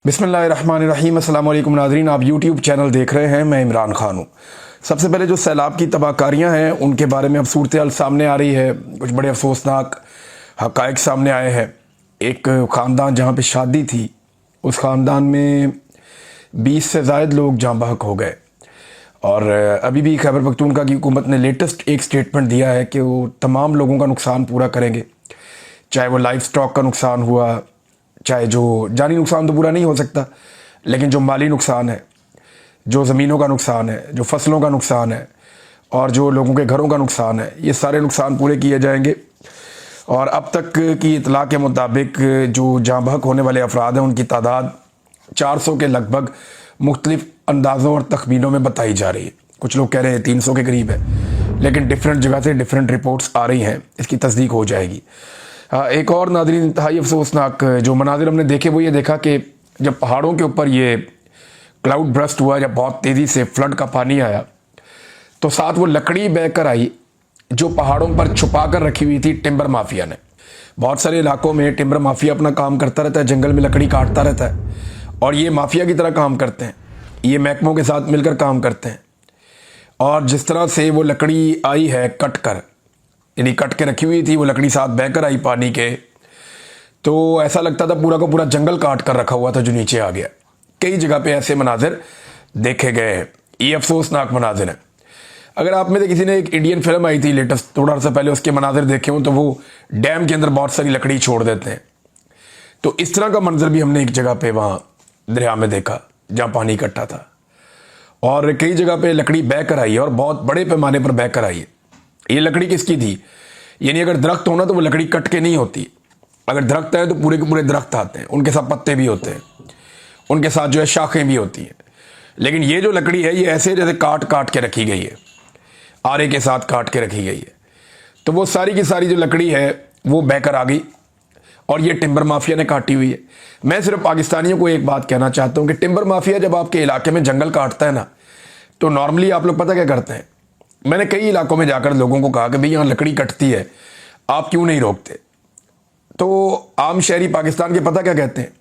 बिस्मिल्लाहिर्रहमानिर्रहीम। अस्सलाम वालेकुम नाज़रीन, आप यूट्यूब चैनल देख रहे हैं। मैं इमरान खान हूँ। सबसे पहले जो सैलाब की तबाहकारियाँ हैं उनके बारे में अब सूरत हाल सामने आ रही है। कुछ बड़े अफसोसनाक हक़ाइक़ सामने आए हैं। एक ख़ानदान जहाँ पे शादी थी, उस ख़ानदान में 20 से ज़ायद लोग जाँ बहक हो गए। और अभी भी खैबर पख्तूनख्वा की हुकूमत ने लेटेस्ट एक स्टेटमेंट दिया है कि वो तमाम लोगों का नुकसान पूरा करेंगे, चाहे वो लाइफ स्टॉक का नुकसान हुआ, चाहे जो जानी नुकसान तो पूरा नहीं हो सकता, लेकिन जो माली नुकसान है, जो ज़मीनों का नुकसान है, जो फसलों का नुकसान है और जो लोगों के घरों का नुकसान है, ये सारे नुकसान पूरे किए जाएंगे। और अब तक की इतला के मुताबिक जो जाँ बहक होने वाले अफराद हैं उनकी तादाद 400 के लगभग मुख्तलिफ अंदाज़ों और तखमीनों में बताई जा रही है। कुछ लोग कह रहे हैं 300 के करीब है, लेकिन डिफरेंट जगह से डिफरेंट रिपोर्ट्स आ रही हैं। इसकी तस्दीक हो जाएगी। एक और नाज़रीन इंतहाई अफसोसनाक जो मनाजिर हमने देखे वो ये देखा कि जब पहाड़ों के ऊपर ये क्लाउड ब्रस्ट हुआ, जब बहुत तेज़ी से फ्लड का पानी आया, तो साथ वो लकड़ी बहकर आई जो पहाड़ों पर छुपा कर रखी हुई थी टिम्बर माफिया ने। बहुत सारे इलाकों में टिम्बर माफिया अपना काम करता रहता है, जंगल में लकड़ी काटता रहता है और ये माफिया की तरह काम करते हैं। ये महकमों के साथ मिलकर काम करते हैं और जिस तरह से वो लकड़ी आई है कट कर, यानी कट के रखी हुई थी, वो लकड़ी साथ बहकर आई पानी के, तो ऐसा लगता था पूरा का पूरा जंगल काट कर रखा हुआ था जो नीचे आ गया। कई जगह पे ऐसे मनाजिर देखे गए हैं। ये अफसोसनाक मनाजिर हैं। अगर आप में से किसी ने एक इंडियन फिल्म आई थी लेटेस्ट थोड़ा सा पहले, उसके मनाजिर देखे हों तो वो डैम के अंदर बहुत सारी लकड़ी छोड़ देते हैं। तो इस तरह का मंजर भी हमने एक जगह पे वहाँ दरिया में देखा जहाँ पानी इकट्ठा था और कई जगह पे लकड़ी बह कर आई है और बहुत बड़े पैमाने पर बह कर आई है। ये लकड़ी किसकी थी? यानी अगर दरख्त होना तो वो लकड़ी कट के नहीं होती। अगर दरख्त है तो पूरे के पूरे दरख्त आते हैं, उनके साथ पत्ते भी होते हैं, उनके साथ जो है शाखें भी होती हैं। लेकिन ये जो लकड़ी है ये ऐसे जैसे काट काट के रखी गई है, आरे के साथ काट के रखी गई है। तो वो सारी की सारी जो लकड़ी है वो बहकर आ गई और ये टिम्बर माफिया ने काटी हुई है। मैं सिर्फ पाकिस्तानियों को एक बात कहना चाहता हूँ कि टिम्बर माफिया जब आपके इलाके में जंगल काटता है ना, तो नॉर्मली आप लोग पता क्या करते हैं? मैंने कई इलाकों में जाकर लोगों को कहा कि भाई यहाँ लकड़ी कटती है, आप क्यों नहीं रोकते? तो आम शहरी पाकिस्तान के पता क्या कहते हैं?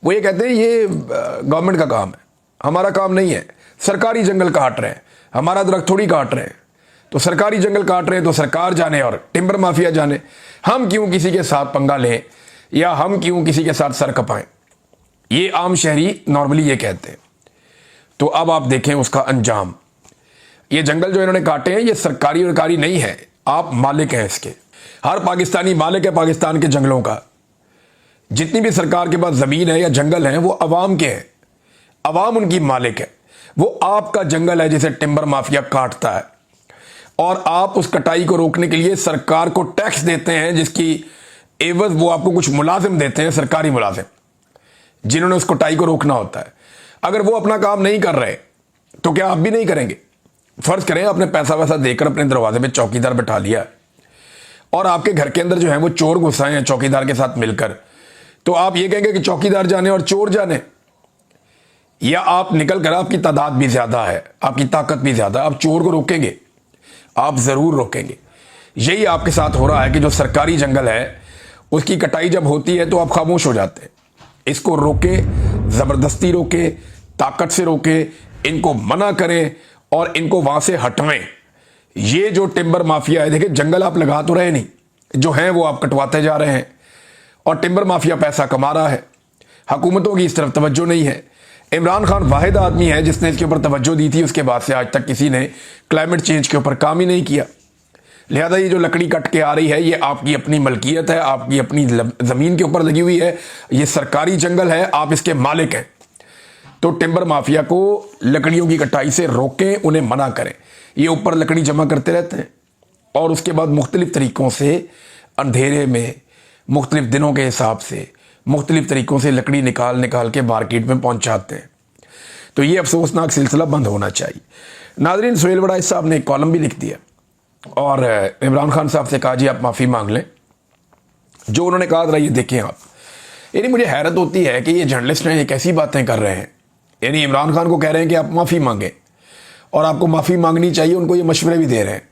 वो ये कहते हैं ये गवर्नमेंट का काम है, हमारा काम नहीं है। सरकारी जंगल काट रहे हैं, हमारा दरख्त थोड़ी काट रहे हैं। तो सरकारी जंगल काट रहे हैं तो सरकार जाने और टिम्बर माफिया जाने, हम क्यों किसी के साथ पंगा लें या हम क्यों किसी के साथ सर कपाएं? ये आम शहरी नॉर्मली ये कहते हैं। तो अब आप देखें उसका अंजाम। ये जंगल जो इन्होंने काटे हैं ये सरकारी वरकारी नहीं है, आप मालिक हैं इसके। हर पाकिस्तानी मालिक है पाकिस्तान के जंगलों का। जितनी भी सरकार के पास ज़मीन है या जंगल है वो अवाम के हैं, अवाम उनकी मालिक है। वो आपका जंगल है जिसे टिम्बर माफिया काटता है और आप उस कटाई को रोकने के लिए सरकार को टैक्स देते हैं, जिसकी एवज वो आपको कुछ मुलाजिम देते हैं, सरकारी मुलाजिम, जिन्होंने उस कटाई को रोकना होता है। अगर वो अपना काम नहीं कर रहे तो क्या आप भी नहीं करेंगे? फर्ज करें आपने पैसा वैसा देकर अपने दरवाजे पे चौकीदार बैठा लिया और आपके घर के अंदर जो है वो चोर घुसाए हैं चौकीदार के साथ मिलकर, तो आप ये कहेंगे कि चौकीदार जाने और चोर जाने? या आप निकल कर, आपकी तादाद भी ज्यादा है, आपकी ताकत भी ज्यादा, आप चोर को रोकेंगे? आप जरूर रोकेंगे। यही आपके साथ हो रहा है कि जो सरकारी जंगल है उसकी कटाई जब होती है तो आप खामोश हो जाते हैं। इसको रोके, जबरदस्ती रोके, ताकत से रोके, इनको मना करें और इनको वहां से हटवें। ये जो टिम्बर माफिया है, देखिए जंगल आप लगा तो रहे नहीं, जो हैं वो आप कटवाते जा रहे हैं और टिम्बर माफिया पैसा कमा रहा है। हुकूमतों की इस तरफ तवज्जो नहीं है। इमरान खान वाहिद आदमी है जिसने इसके ऊपर तवज्जो दी थी, उसके बाद से आज तक किसी ने क्लाइमेट चेंज के ऊपर काम ही नहीं किया। लिहाजा ये जो लकड़ी कट के आ रही है ये आपकी अपनी मलकियत है, आपकी अपनी ज़मीन के ऊपर लगी हुई है, ये सरकारी जंगल है, आप इसके मालिक हैं। तो टिम्बर माफिया को लकड़ियों की कटाई से रोकें, उन्हें मना करें। ये ऊपर लकड़ी जमा करते रहते हैं और उसके बाद मुख्तलिफ तरीक़ों से अंधेरे में, मुख्तलिफ दिनों के हिसाब से, मुख्तलिफ तरीक़ों से लकड़ी निकाल निकाल के मार्केट में पहुंचाते हैं। तो ये अफसोसनाक सिलसिला बंद होना चाहिए। नाज़रीन, सुहेल वड़ाइच साहब ने एक कॉलम भी लिख दिया और इमरान खान साहब से कहा जी आप माफ़ी मांग लें। जो उन्होंने कहा था ये देखें आप। यानी मुझे हैरत होती है कि ये जर्नलिस्ट हैं, ये कैसी बातें कर रहे हैं। यानी इमरान खान को कह रहे हैं कि आप माफ़ी मांगें और आपको माफ़ी मांगनी चाहिए, उनको ये मशवरे भी दे रहे हैं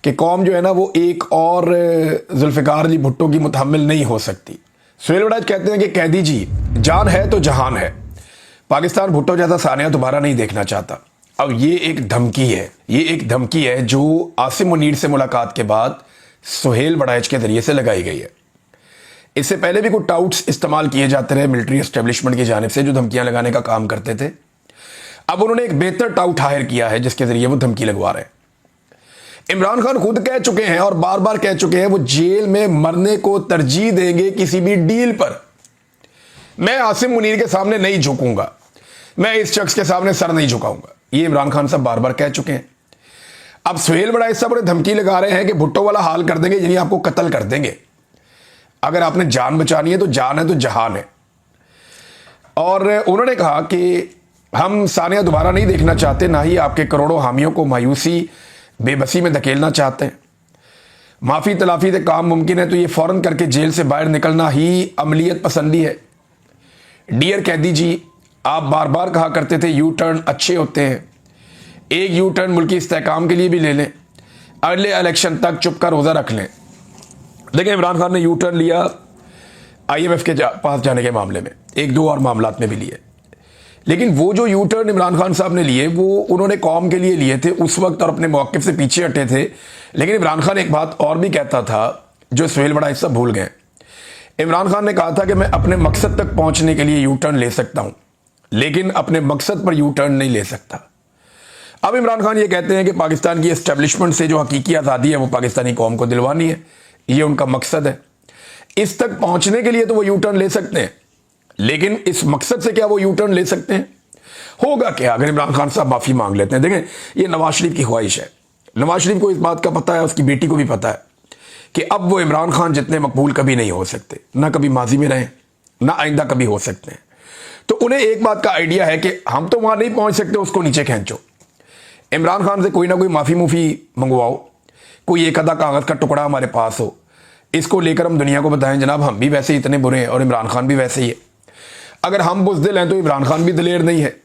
कि कौम जो है ना वो एक और जुल्फ़िकार अली भुट्टो की मुतहम्मिल नहीं हो सकती। सुहेल वड़ैच कहते हैं कि कैदी जी, जान है तो जहान है। पाकिस्तान भुट्टो जैसा सानिया दोबारा नहीं देखना चाहता। अब ये एक धमकी है जो आसिम मुनीर से मुलाकात के बाद सुहेल वड़ैच के जरिए से लगाई गई है। इससे पहले भी कुछ टाउट्स इस्तेमाल किए जाते रहे मिलिट्री एस्टेब्लिशमेंट की जानिब से, जो धमकियां लगाने का काम करते थे। अब उन्होंने एक बेहतर टाउट हायर किया है जिसके जरिए वो धमकी लगवा रहे हैं। इमरान खान खुद कह चुके हैं और बार बार कह चुके हैं वो जेल में मरने को तरजीह देंगे किसी भी डील पर। मैं आसिम मुनीर के सामने नहीं झुकूंगा, मैं इस शख्स के सामने सर नहीं झुकाऊंगा, ये इमरान खान साहब बार बार कह चुके हैं। अब सुहेल वड़ैच साहब उन्हें धमकी लगा रहे हैं कि भुट्टो वाला हाल कर देंगे, यानी आपको कत्ल कर देंगे। अगर आपने जान बचानी है तो जान है तो जहान है। और उन्होंने कहा कि हम सानिया दोबारा नहीं देखना चाहते, ना ही आपके करोड़ों हामियों को मायूसी बेबसी में धकेलना चाहते हैं। माफ़ी तलाफी से काम मुमकिन है तो ये फ़ौरन करके जेल से बाहर निकलना ही अमलियत पसंदी है। डियर कैदी जी, आप बार बार कहा करते थे यू टर्न अच्छे होते हैं, एक यू टर्न मुल्की इस्तेहकाम के लिए भी ले लें, अगले इलेक्शन तक चुप का रोज़ा रख लें। देखिए, इमरान खान ने यू टर्न लिया IMF के पास जाने के मामले में, एक दो और मामलात में भी लिए, लेकिन वो जो यू टर्न इमरान खान साहब ने लिए वो उन्होंने कौम के लिए लिए थे उस वक्त और अपने मौक़िफ़ से पीछे हटे थे। लेकिन इमरान खान एक बात और भी कहता था जो सुहेल वड़ैच साहब भूल गए। इमरान खान ने कहा था कि मैं अपने मकसद तक पहुंचने के लिए यू टर्न ले सकता हूं, लेकिन अपने मकसद पर यू टर्न नहीं ले सकता। अब इमरान खान ये कहते हैं कि पाकिस्तान की एस्टेब्लिशमेंट से जो हकीकी आज़ादी है वो पाकिस्तानी कौम को दिलवानी है, ये उनका मकसद है। इस तक पहुंचने के लिए तो वो यू टर्न ले सकते हैं, लेकिन इस मकसद से क्या वो यू टर्न ले सकते हैं? होगा क्या अगर इमरान खान साहब माफ़ी मांग लेते हैं? देखें, ये नवाज शरीफ की ख्वाहिश है। नवाज शरीफ को इस बात का पता है, उसकी बेटी को भी पता है कि अब वो इमरान खान जितने मकबूल कभी नहीं हो सकते, ना कभी माजी में रहे, ना आइंदा कभी हो सकते हैं। तो उन्हें एक बात का आइडिया है कि हम तो वहां नहीं पहुंच सकते, उसको नीचे खींचो। इमरान खान से कोई ना कोई माफ़ी मुफी मंगवाओ, कोई एक आधा कागज़ का टुकड़ा हमारे पास हो, इसको लेकर हम दुनिया को बताएं जनाब हम भी वैसे ही इतने बुरे हैं और इमरान खान भी वैसे ही है। अगर हम बुज़दिल हैं तो इमरान खान भी दिलेर नहीं है।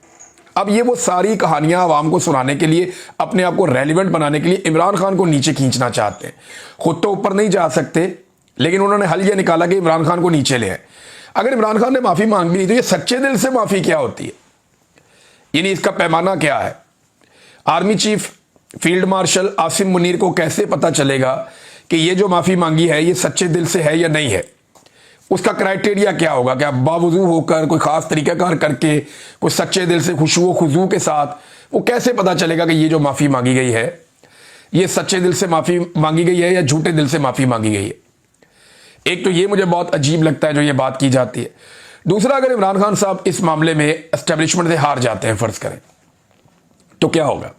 अब ये वो सारी कहानियां आवाम को सुनाने के लिए, अपने आप को रेलिवेंट बनाने के लिए इमरान खान को नीचे खींचना चाहते हैं। खुद तो ऊपर नहीं जा सकते, लेकिन उन्होंने हल ये निकाला कि इमरान खान को नीचे ले आए। अगर इमरान खान ने माफ़ी मांग ली तो ये सच्चे दिल से माफ़ी क्या होती है, यानी इसका पैमाना क्या है? Army chief field marshal Asim Munir को कैसे पता चलेगा कि ये जो माफ़ी मांगी है ये सच्चे दिल से है या नहीं है? उसका क्राइटेरिया क्या होगा? क्या बावजूद होकर कोई ख़ास तरीक़ाकार करके, कोई सच्चे दिल से खुशू खुजू के साथ, वो कैसे पता चलेगा कि ये जो माफ़ी मांगी गई है ये सच्चे दिल से माफ़ी मांगी गई है या झूठे दिल से माफ़ी मांगी गई है? एक तो ये मुझे बहुत अजीब लगता है जो ये बात की जाती है। दूसरा, अगर इमरान खान साहब इस मामले में एस्टेब्लिशमेंट से हार जाते हैं, फ़र्ज़ करें, तो क्या होगा?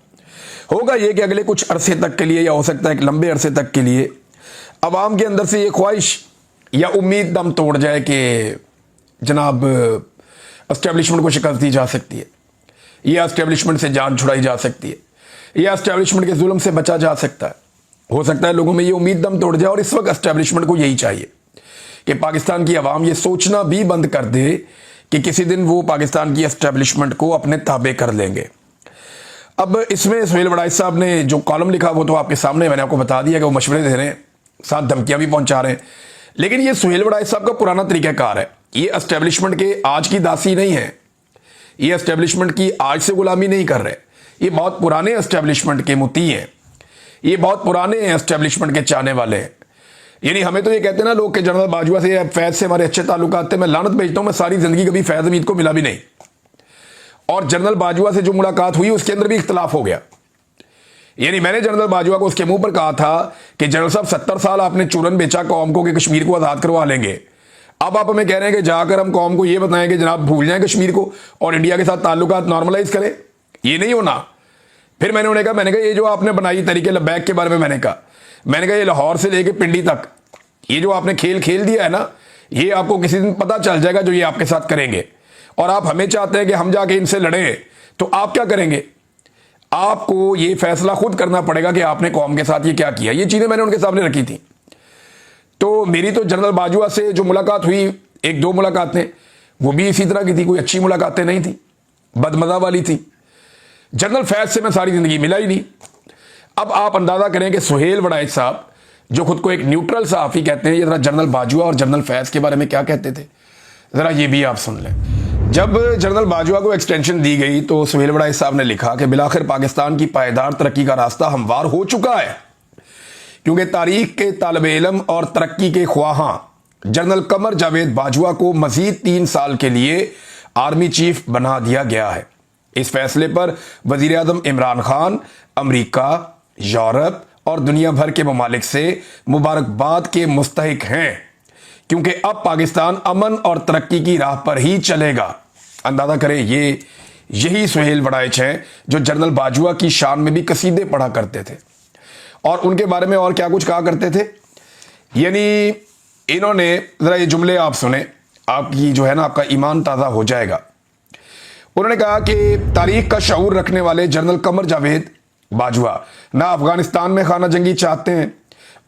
होगा ये कि अगले कुछ अरसे तक के लिए, या हो सकता है एक लंबे अरसे तक के लिए, अवाम के अंदर से ये ख्वाहिश या उम्मीद दम तोड़ जाए कि जनाब एस्टेब्लिशमेंट को शिकस्त दी जा सकती है, या एस्टेब्लिशमेंट से जान छुड़ाई जा सकती है, या एस्टेब्लिशमेंट के जुल्म से बचा जा सकता है। हो सकता है लोगों में ये उम्मीद दम तोड़ जाए और इस वक्त एस्टेब्लिशमेंट को यही चाहिए कि पाकिस्तान की आवाम ये सोचना भी बंद कर दे कि किसी दिन वो पाकिस्तान की एस्टेब्लिशमेंट को अपने ताबे कर लेंगे। अब इसमें सुहेल वड़ैच साहब ने जो कॉलम लिखा वो तो आपके सामने, मैंने आपको बता दिया कि वो मशवरे दे रहे हैं, साथ धमकियां भी पहुंचा रहे हैं। लेकिन ये सुहेल वड़ैच साहब का पुराना तरीक़ाकार है। ये एस्टेब्लिशमेंट के आज की दासी नहीं है, ये एस्टेब्लिशमेंट की आज से गुलामी नहीं कर रहे। ये बहुत पुराने एस्टेब्लिशमेंट के मुती हैं, ये बहुत पुराने एस्टेब्लिशमेंट के चाहने वाले हैं। यानी हमें तो ये कहते हैं ना लोग कि जनरल बाजवा से, फैज़ से हमारे अच्छे ताल्लुकात थे। मैं लानत भेजता हूँ, मैं सारी ज़िंदगी कभी फैज़ हमीद को मिला भी नहीं, और जनरल बाजवा से जो मुलाकात हुई उसके अंदर भी इख्तलाफ हो गया। यानी मैंने जनरल बाजवा को उसके मुंह पर कहा था कि जनरल साहब 70 साल आपने चूरन बेचा कौम को कि कश्मीर को आज़ाद करवा लेंगे। अब आप हमें कह रहे हैं कि जाकर हम कौम को ये बताएं कि जनाब भूल जाएं कश्मीर को और इंडिया के साथ ताल्लुकात नॉर्मलाइज करें। ये नहीं होना। फिर मैंने उन्हें कहा, ये जो आपने बनाई तरीके लबैक के बारे में मैंने कहा ये लाहौर से लेके पिंडी तक ये जो आपने खेल खेल दिया है ना, ये आपको किसी दिन पता चल जाएगा जो ये आपके साथ करेंगे। और आप हमें चाहते हैं कि हम जाके इनसे लड़ें, तो आप क्या करेंगे? आपको ये फैसला खुद करना पड़ेगा कि आपने कौम के साथ ये क्या किया। ये चीज़ें मैंने उनके सामने रखी थी। तो मेरी तो जनरल बाजवा से जो मुलाकात हुई, एक दो मुलाकातें, वो भी इसी तरह की थी, कोई अच्छी मुलाकातें नहीं थी, बदमज़ा वाली थी। जनरल फैज़ से मैं सारी ज़िंदगी मिला ही नहीं। अब आप अंदाज़ा करें कि सुहेल वड़ैच साहब जो खुद को एक न्यूट्रल सहाफ़ी कहते हैं, ये जरा जनरल बाजवा और जनरल फैज़ के बारे में क्या कहते थे, ज़रा ये भी आप सुन लें। जब जनरल बाजवा को एक्सटेंशन दी गई तो सुहेल वड़ाइच साहब ने लिखा कि बिलाखिर पाकिस्तान की पायदार तरक्की का रास्ता हमवार हो चुका है, क्योंकि तारीख के तालिब इल्म और तरक्की के ख्वाहां जनरल कमर जावेद बाजवा को मजीद 3 साल के लिए आर्मी चीफ बना दिया गया है। इस फैसले पर वजीर आज़म इमरान खान अमरीका, यूरोप और दुनिया भर के ममालिक से मुबारकबाद के मुस्तहिक हैं, क्योंकि अब पाकिस्तान अमन और तरक्की की राह पर ही चलेगा। अंदाजा करें, यही सुहेल वड़ाइच हैं जो जनरल बाजवा की शान में भी कसीदे पढ़ा करते थे और उनके बारे में और क्या कुछ कहा करते थे। यानी इन्होंने, जरा ये जुमले आप सुने, आपकी जो है ना, आपका ईमान ताज़ा हो जाएगा। उन्होंने कहा कि तारीख का शऊर रखने वाले जनरल कमर जावेद बाजवा ना अफगानिस्तान में खाना जंगी चाहते हैं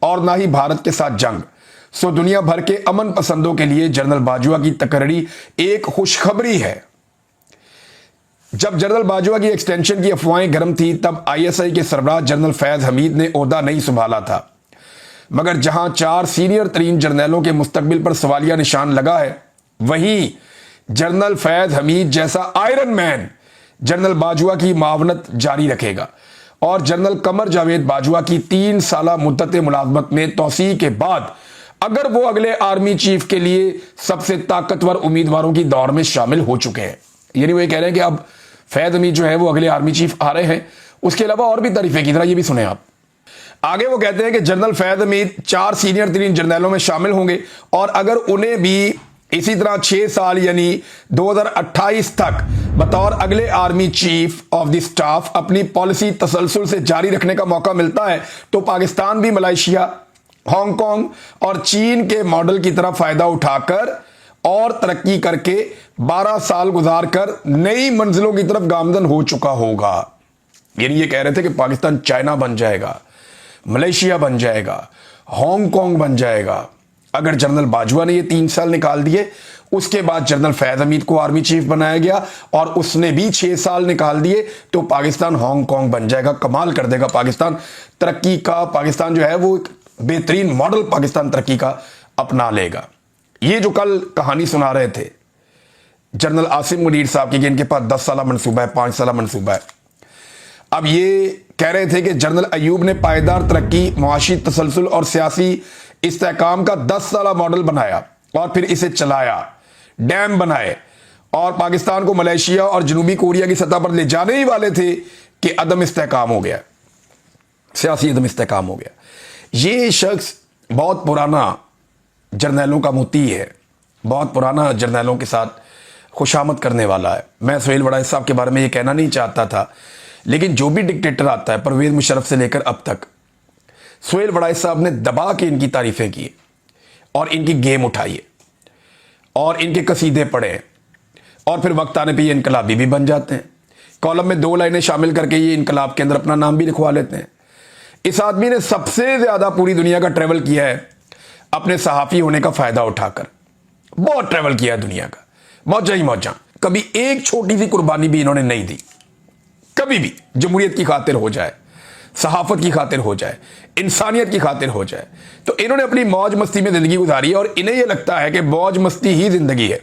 और ना ही भारत के साथ जंग। सो दुनिया भर के अमन पसंदों के लिए जनरल बाजवा की तकर्री एक खुशखबरी है। जब जनरल बाजवा की एक्सटेंशन की अफवाहें गर्म थी तब ISI के सरबराह जनरल फैज हमीद ने ओहदा नहीं संभाला था, मगर जहां 4 सीनियर तरीन जर्नलों के मुस्तकबिल पर सवालिया निशान लगा है, वहीं जनरल फैज हमीद जैसा आयरन मैन जनरल बाजवा की मावनत जारी रखेगा और जनरल कमर जावेद बाजवा की 3 साला मुद्दत मुलाजमत में तोसी के बाद अगर वो अगले आर्मी चीफ के लिए सबसे ताकतवर उम्मीदवारों की दौड़ में शामिल हो चुके हैं, यानी वो ये कह रहे हैं कि अब फैज हमीद जो है वो अगले आर्मी चीफ आ रहे हैं। उसके अलावा और भी तारीफें की, तरह ये भी सुने आप। आगे वो कहते हैं कि जनरल फैज हमीद 4 सीनियर तरीन जर्नलों में शामिल होंगे और अगर उन्हें भी इसी तरह 6 साल यानी 2028 तक बतौर अगले army chief of the staff अपनी पॉलिसी तसलसल से जारी रखने का मौका मिलता है तो पाकिस्तान भी मलेशिया, हांगकांग और चीन के मॉडल की तरफ फायदा उठाकर और तरक्की करके 12 साल गुजारकर नई मंजिलों की तरफ गामजन हो चुका होगा। यानी ये कह रहे थे कि पाकिस्तान चाइना बन जाएगा, मलेशिया बन जाएगा, हांगकांग बन जाएगा अगर जनरल बाजवा ने ये 3 साल निकाल दिए। उसके बाद जनरल फैज हमीद को आर्मी चीफ बनाया गया और उसने भी 6 साल निकाल दिए तो पाकिस्तान हांगकांग बन जाएगा। कमाल कर देगा पाकिस्तान तरक्की का। पाकिस्तान जो है वो एक बेहतरीन मॉडल पाकिस्तान तरक्की का अपना लेगा। ये जो कल कहानी सुना रहे थे जनरल आसिम मुनीर साहब की कि इनके पास 10 साल मनसूबा है, 5 साल मनसूबा है। अब ये कह रहे थे कि जनरल अयूब ने पायदार तरक्की, मुआशी तसलसल और सियासी इस्तेहकाम का 10 साल मॉडल बनाया और फिर इसे चलाया, डैम बनाए और पाकिस्तान को मलेशिया और जनूबी कोरिया की सतह पर ले जाने ही वाले थे कि अदम इस्तेहकाम हो गया, सियासी अदम इस्तेहकाम हो गया। ये शख्स बहुत पुराना जर्नैलों का मोती है, बहुत पुराना जर्नैलों के साथ खुशामद करने वाला है। मैं सुहेल वड़ाइच साहब के बारे में ये कहना नहीं चाहता था, लेकिन जो भी डिक्टेटर आता है परवेज मुशर्रफ से लेकर अब तक, सुहेल वड़ाइच साहब ने दबा के इनकी तारीफें की और इनकी गेम उठाई और इनके कसीदे पढ़े और फिर वक्त आने पे ये इनकलाबी भी बन जाते हैं। कॉलम में 2 लाइनें शामिल करके ये इनकलाब के अंदर अपना नाम भी लिखवा लेते हैं। इस आदमी ने सबसे ज्यादा पूरी दुनिया का ट्रेवल किया है अपने सहाफ़ी होने का फायदा उठाकर। बहुत ट्रेवल किया है दुनिया का, मौजा ही मौजा। कभी एक छोटी सी कुर्बानी भी इन्होंने नहीं दी, कभी भी। जमहूरियत की खातिर हो जाए, सहाफत की खातिर हो जाए, इंसानियत की खातिर हो जाए, तो इन्होंने अपनी मौज मस्ती में जिंदगी गुजारी है और इन्हें यह लगता है कि मौज मस्ती ही जिंदगी है।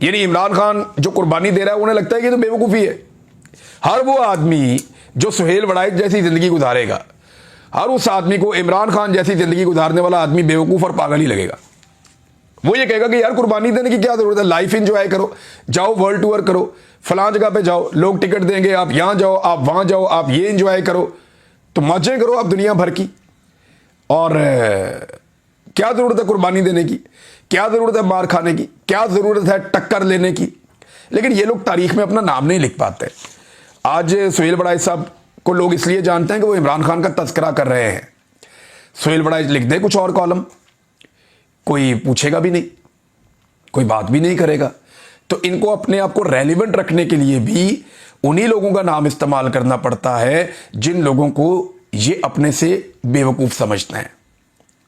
यानी इमरान खान जो कुर्बानी दे रहा है उन्हें लगता है कि तो बेवकूफ़ी है। हर वो आदमी जो सुहेल वड़ाइच जैसी जिंदगी गुजारेगा, हर उस आदमी को इमरान खान जैसी जिंदगी गुजारने वाला आदमी बेवकूफ़ और पागल ही लगेगा। वो ये कहेगा कि यार कुर्बानी देने की क्या जरूरत है, लाइफ एंजॉय करो, जाओ वर्ल्ड टूर करो, फलां जगह पे जाओ, लोग टिकट देंगे, आप यहां जाओ, आप वहां जाओ, आप ये एंजॉय करो, तो मजे करो आप दुनिया भर की। और क्या जरूरत है कुर्बानी देने की, क्या जरूरत है मार खाने की, क्या जरूरत है टक्कर लेने की। लेकिन ये लोग तारीख में अपना नाम नहीं लिख पाते। आज सुहेल वड़ाइच साहब को लोग इसलिए जानते हैं कि वो इमरान खान का तस्करा कर रहे हैं। सुहेल वड़ाइच लिख दे कुछ और कॉलम, कोई पूछेगा भी नहीं, कोई बात भी नहीं करेगा। तो इनको अपने आप को रेलिवेंट रखने के लिए भी उन्हीं लोगों का नाम इस्तेमाल करना पड़ता है जिन लोगों को ये अपने से बेवकूफ समझते हैं।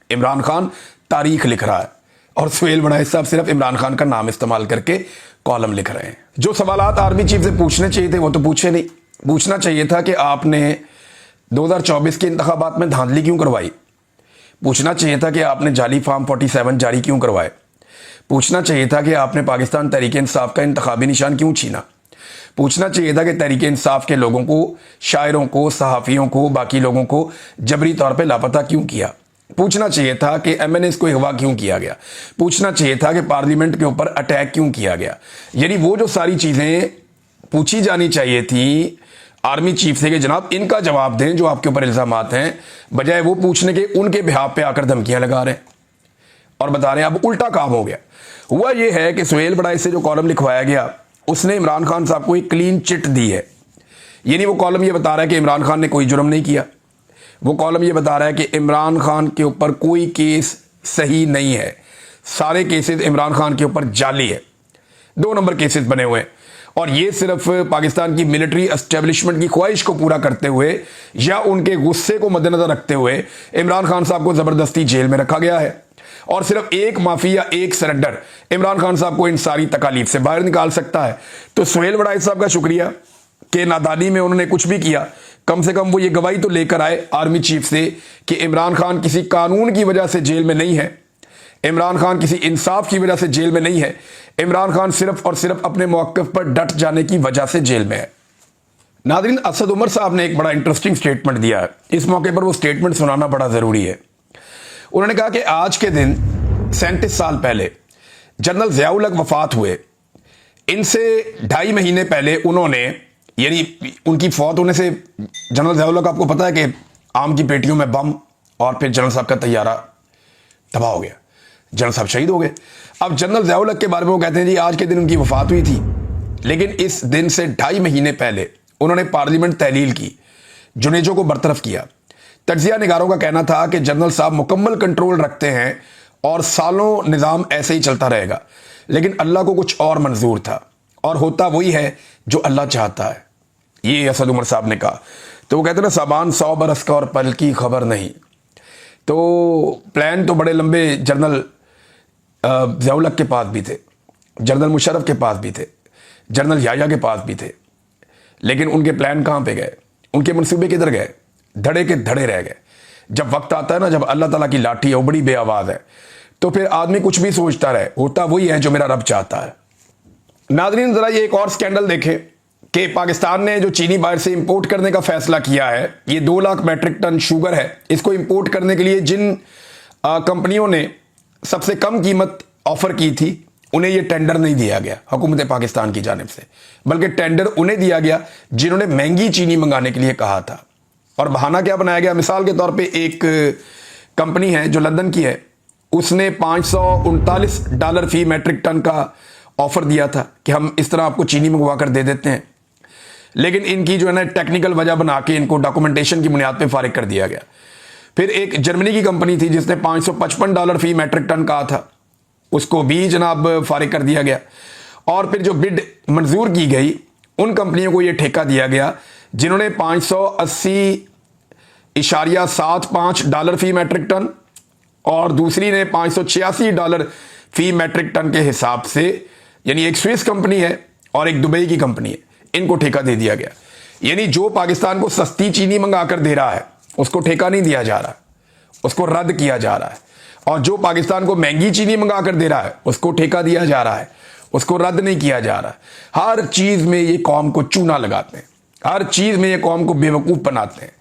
इमरान खान तारीख लिख रहा है और सुहेल वड़ाइच साहब सिर्फ इमरान खान का नाम इस्तेमाल करके कॉलम लिख रहे हैं। जो सवालात आर्मी चीफ से पूछने चाहिए थे वो तो पूछे नहीं। पूछना चाहिए था कि आपने 2024 के इंतखाबात में धांधली क्यों करवाई, पूछना चाहिए था कि आपने जाली फार्म 47 जारी क्यों करवाए। पूछना चाहिए था कि आपने पाकिस्तान तहरीक इंसाफ का इंतखाबी निशान क्यों छीना। पूछना चाहिए था कि तहरीक इंसाफ के लोगों को, शायरों को, सहाफ़ियों को, बाकी लोगों को जबरी तौर पे लापता क्यों किया। पूछना चाहिए था कि एमएनएस को अगवा क्यों किया गया। पूछना चाहिए था कि पार्लियामेंट के ऊपर अटैक क्यों किया गया। यानी वो जो सारी चीज़ें पूछी जानी चाहिए थी आर्मी चीफ से कि जनाब इनका जवाब दें जो आपके ऊपर इल्ज़ामात हैं, बजाय वो पूछने के उनके बिहाफ पे आकर धमकियां लगा रहे हैं और बता रहे हैं। अब उल्टा काम हो गया। हुआ ये है कि सुहेल बड़ाई से जो कॉलम लिखवाया गया उसने इमरान खान साहब को एक क्लीन चिट दी है। यानी वो कॉलम ये बता रहा है कि इमरान खान ने कोई जुर्म नहीं किया। वो कॉलम ये बता रहा है कि इमरान खान के ऊपर कोई केस सही नहीं है, सारे केसेस इमरान खान के ऊपर जाली है, 2 नंबर केसेस बने हुए हैं। और ये सिर्फ पाकिस्तान की मिलिट्री एस्टेब्लिशमेंट की ख्वाहिश को पूरा करते हुए या उनके गुस्से को मद्देनजर रखते हुए इमरान खान साहब को जबरदस्ती जेल में रखा गया है। और सिर्फ एक माफी या एक सरेंडर इमरान खान साहब को इन सारी तकालीफ से बाहर निकाल सकता है। तो सुहेल बड़ाई साहब का शुक्रिया कि नादानी में उन्होंने कुछ भी किया, कम से कम वो ये गवाही तो लेकर आए आर्मी चीफ से कि इमरान खान किसी कानून की वजह से जेल में नहीं है, इमरान खान किसी इंसाफ की वजह से जेल में नहीं है, इमरान खान सिर्फ और सिर्फ अपने मौक़िफ़ पर डट जाने की वजह से जेल में है। नादरीन, असद उमर साहब ने एक बड़ा इंटरेस्टिंग स्टेटमेंट दिया है। इस मौके पर वो स्टेटमेंट सुनाना बड़ा ज़रूरी है। उन्होंने कहा कि आज के दिन 37 साल पहले जनरल ज़ियाउल हक वफात हुए। इनसे 2.5 महीने पहले उन्होंने, यानी उनकी फौत होने से, जनरल ज़ियाउल हक आपको पता है कि आम की पेटियों में बम और फिर जनरल साहब का तैयारा तबाह हो गया, जनरल साहब शहीद हो गए। अब जनरल ज़ियाउल हक के बारे में वो कहते हैं जी आज के दिन उनकी वफात हुई थी, लेकिन इस दिन से 2.5 महीने पहले उन्होंने पार्लियामेंट तहलील की, जुनेजो को बरतरफ किया। तज्जिया निगारों का कहना था कि जनरल साहब मुकम्मल कंट्रोल रखते हैं और सालों निज़ाम ऐसे ही चलता रहेगा, लेकिन अल्लाह को कुछ और मंजूर था और होता वही है जो अल्लाह चाहता है। ये असद उमर साहब ने कहा। तो वो कहते ना, साबान 100 बरस का और पल की खबर नहीं। तो प्लान तो बड़े लंबे जनरल ज़ियाउल हक के पास भी थे, जनरल मुशर्रफ के पास भी थे, जनरल याया के पास भी थे, लेकिन उनके प्लान कहाँ पे गए, उनके मंसूबे किधर गए, धड़े के धड़े रह गए। जब वक्त आता है ना, जब अल्लाह ताला की लाठी है वो बड़ी बेआवाज है, तो फिर आदमी कुछ भी सोचता रहे, होता वही है जो मेरा रब चाहता है। नाज़रीन, जरा ये एक और स्कैंडल देखें कि पाकिस्तान ने जो चीनी बाहर से इंपोर्ट करने का फैसला किया है, ये 2 लाख मैट्रिक टन शुगर है। इसको इंपोर्ट करने के लिए जिन कंपनियों ने सबसे कम कीमत ऑफर की थी, उन्हें यह टेंडर नहीं दिया गया हुकूमत पाकिस्तान की जानिब से, बल्कि टेंडर उन्हें दिया गया जिन्होंने महंगी चीनी मंगाने के लिए कहा था। और बहाना क्या बनाया गया? मिसाल के तौर पे एक कंपनी है जो लंदन की है, उसने $539 फी मैट्रिक टन का ऑफर दिया था कि हम इस तरह आपको चीनी मंगवा कर दे देते हैं, लेकिन इनकी जो है ना टेक्निकल वजह बना के इनको डॉक्यूमेंटेशन की बुनियाद पे फारिग कर दिया गया। फिर एक जर्मनी की कंपनी थी जिसने $555 फी मैट्रिक टन कहा था, उसको भी जनाब फारिग कर दिया गया। और फिर जो बिड मंजूर की गई, उन कंपनियों को यह ठेका दिया गया जिन्होंने $580.75 फी मैट्रिक टन और दूसरी ने $586 फी मैट्रिक टन के हिसाब से, यानी एक स्विस कंपनी है और एक दुबई की कंपनी है, इनको ठेका दे दिया गया। यानी जो पाकिस्तान को सस्ती चीनी मंगा कर दे रहा है उसको ठेका नहीं दिया जा रहा, उसको रद्द किया जा रहा है, और जो पाकिस्तान को महंगी चीनी मंगा कर दे रहा है उसको ठेका दिया जा रहा है, उसको रद्द नहीं किया जा रहा। हर चीज में ये कौम को चूना लगाते हैं, हर चीज में ये कौम को बेवकूफ बनाते हैं,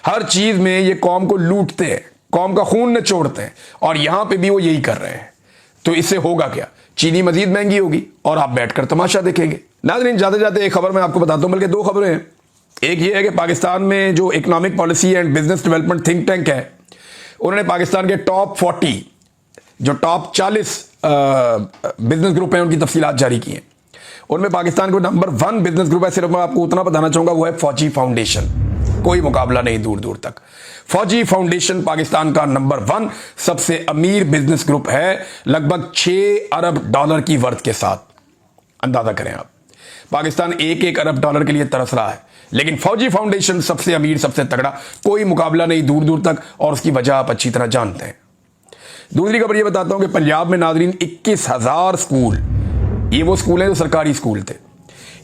हर चीज में ये कौम को लूटते हैं, कौम का खून निचोड़ते हैं, और यहां पे भी वो यही कर रहे हैं। तो इससे होगा क्या? चीनी मजीद महंगी होगी और आप बैठकर तमाशा देखेंगे। नाज़रीन, जाते जाते एक खबर मैं आपको बताता हूं, बल्कि 2 खबरें हैं। एक ये है कि पाकिस्तान में जो economic policy and business development think tank है, उन्होंने पाकिस्तान के टॉप 40 जो टॉप 40 बिजनेस ग्रुप हैं उनकी तफसीलात जारी की हैं। उनमें पाकिस्तान को नंबर 1 बिजनेस ग्रुप है, सिर्फ मैं आपको उतना बताना चाहूंगा, वो है फौजी फाउंडेशन। कोई मुकाबला नहीं दूर दूर तक। फौजी फाउंडेशन पाकिस्तान का नंबर 1 सबसे अमीर बिजनेस ग्रुप है, लगभग $6 अरब की वर्थ के साथ। अंदाजा करें आप, पाकिस्तान $1 अरब के लिए तरस रहा है, लेकिन फौजी फाउंडेशन सबसे अमीर, सबसे तगड़ा, कोई मुकाबला नहीं दूर दूर तक, और उसकी वजह आप अच्छी तरह जानते हैं। दूसरी खबर यह बताता हूं कि पंजाब में नाज़रीन 21,000 स्कूल, ये वो स्कूल हैं जो सरकारी स्कूल थे,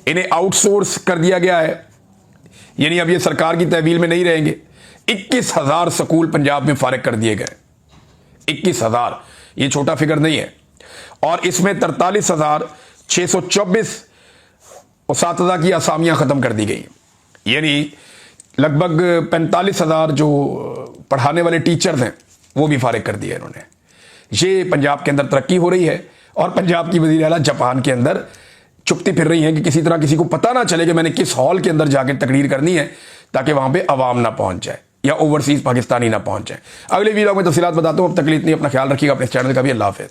इन्हें आउटसोर्स कर दिया गया है, यानी अब ये सरकार की तहवील में नहीं रहेंगे। 21,000 स्कूल पंजाब में फारिग कर दिए गए। 21,000, ये छोटा फिगर नहीं है। और इसमें 43,624 उस्तादा की असामियां खत्म कर दी गई, यानी लगभग 45,000 जो पढ़ाने वाले टीचर्स हैं वो भी फारिग कर दिए इन्होंने। ये पंजाब के अंदर तरक्की हो रही है और पंजाब की वज़ीर आला जापान के अंदर चुपती फिर रही हैं कि किसी तरह किसी को पता ना चले कि मैंने किस हॉल के अंदर जाकर तकरीर करनी है, ताकि वहां पे अवाम ना पहुंच जाए या ओवरसीज पाकिस्तानी ना पहुंच जाए। अगले वीडियो में तफसीलात बताता हूं। अब तक के लिए इतनी, अपना ख्याल रखिएगा, अपने चैनल का भी। अल्लाह हाफ़िज़।